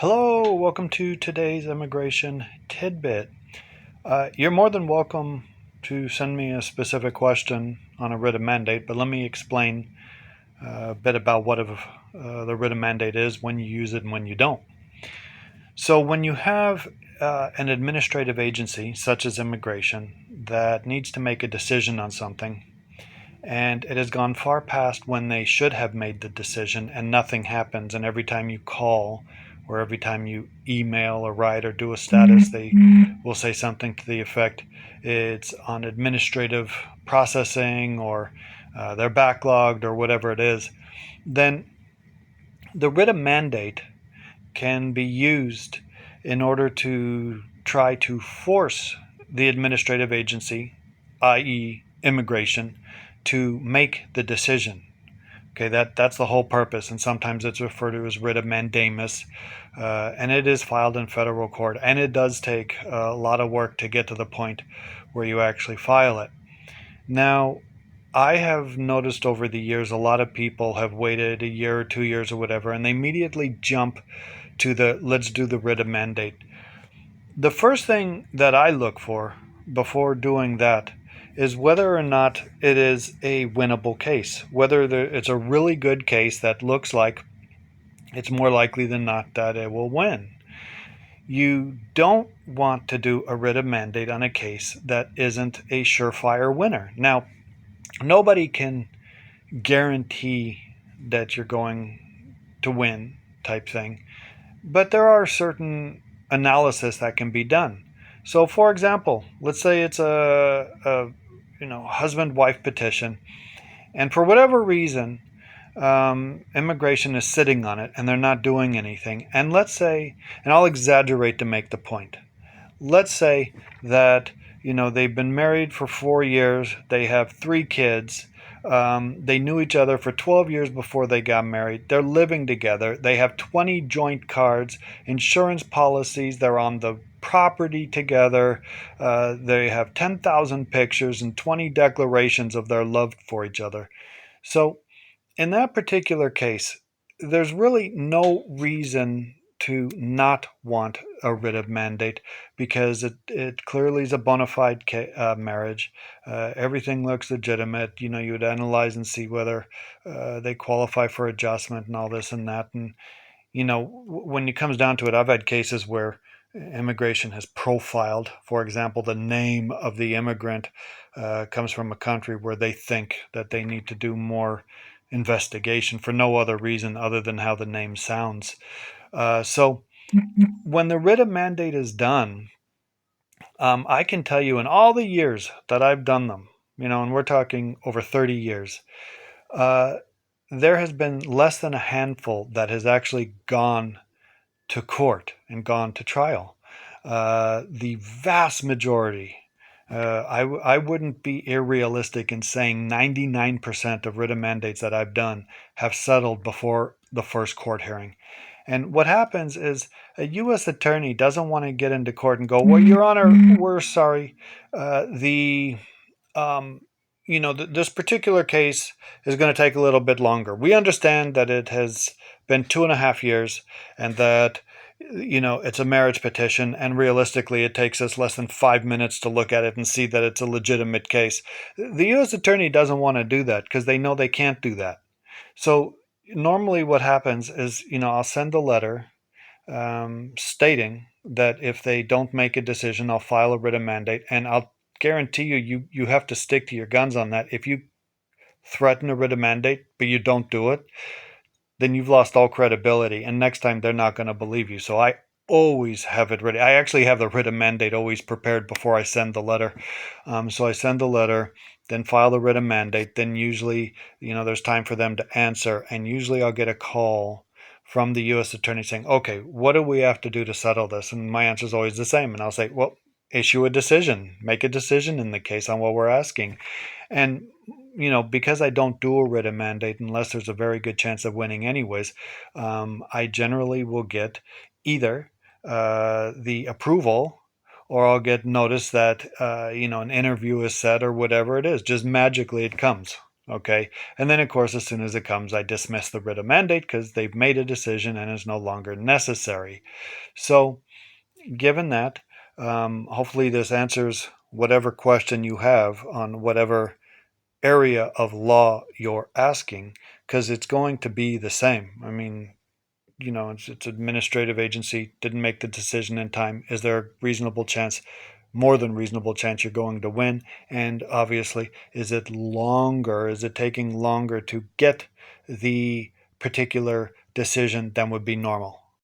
Hello, welcome to today's immigration tidbit. You're more than welcome to send me a specific question on a writ of mandate, but let me explain a bit about what the writ of mandate is, when you use it and when you don't. So, when you have an administrative agency, such as immigration, that needs to make a decision on something, and it has gone far past when they should have made the decision and nothing happens, and every time you call or every time you email or write or do a status, they will say something to the effect it's on administrative processing, or they're backlogged, or whatever it is. Then the writ of mandate can be used in order to try to force the administrative agency, i.e., immigration, to make the decision. Okay, that's the whole purpose, and sometimes it's referred to as writ of mandamus, and it is filed in federal court, and it does take a lot of work to get to the point where you actually file it. Now, I have noticed over the years a lot of people have waited a year or 2 years or whatever, and they immediately jump to the let's do the writ of mandate. The first thing that I look for before doing that is whether or not it is a winnable case, whether it's a really good case that looks like it's more likely than not that it will win. You don't want to do a writ of mandate on a case that isn't a surefire winner. Now, nobody can guarantee that you're going to win, type thing, but there are certain analysis that can be done. So, for example, let's say it's a husband-wife petition, and for whatever reason, immigration is sitting on it and they're not doing anything. And let's say, and I'll exaggerate to make the point. Let's say that they've been married for 4 years, they have 3 kids. They knew each other for 12 years before they got married. They're living together. They have 20 joint cards, insurance policies. They're on the property together. They have 10,000 pictures and 20 declarations of their love for each other. So, in that particular case, there's really no reason to not want a writ of mandate, because it clearly is a bona fide marriage. Everything looks legitimate. You would analyze and see whether they qualify for adjustment and all this and that. And, when it comes down to it, I've had cases where immigration has profiled, for example, the name of the immigrant comes from a country where they think that they need to do more investigation for no other reason other than how the name sounds. So when the writ of mandate is done, I can tell you in all the years that I've done them, and we're talking over 30 years, uh, there has been less than a handful that has actually gone to court and gone to trial. The vast majority, I wouldn't be irrealistic in saying 99% of writ of mandates that I've done have settled before the first court hearing. And what happens is a U.S. attorney doesn't want to get into court and go, "Well, Your Honor, we're sorry. The this particular case is going to take a little bit longer. We understand that it has been 2.5 years, and that it's a marriage petition, and realistically it takes us less than 5 minutes to look at it and see that it's a legitimate case." The U.S. attorney doesn't want to do that because they know they can't do that. So normally what happens is, I'll send a letter stating that if they don't make a decision, I'll file a writ of mandate, and I'll guarantee you have to stick to your guns on that. If you threaten a writ of mandate but you don't do it, then you've lost all credibility, and next time they're not going to believe you. So I always have it ready. I actually have the writ of mandate always prepared before I send the letter. So I send the letter, then file the writ of mandate. Then usually, there's time for them to answer, and usually I'll get a call from the U.S. attorney saying, "Okay, what do we have to do to settle this?" And my answer is always the same, and I'll say, "Well, issue a decision, make a decision in the case on what we're asking." And because I don't do a writ of mandate unless there's a very good chance of winning anyways, I generally will get either the approval, or I'll get notice that an interview is set, or whatever it is. Just magically it comes. Okay. And then, of course, as soon as it comes, I dismiss the writ of mandate because they've made a decision and is no longer necessary. So, given that, hopefully this answers whatever question you have on whatever area of law you're asking, because it's going to be the same. I mean, it's administrative agency, didn't make the decision in time. Is there a reasonable chance, more than reasonable chance, you're going to win? And obviously, is it longer? Is it taking longer to get the particular decision than would be normal?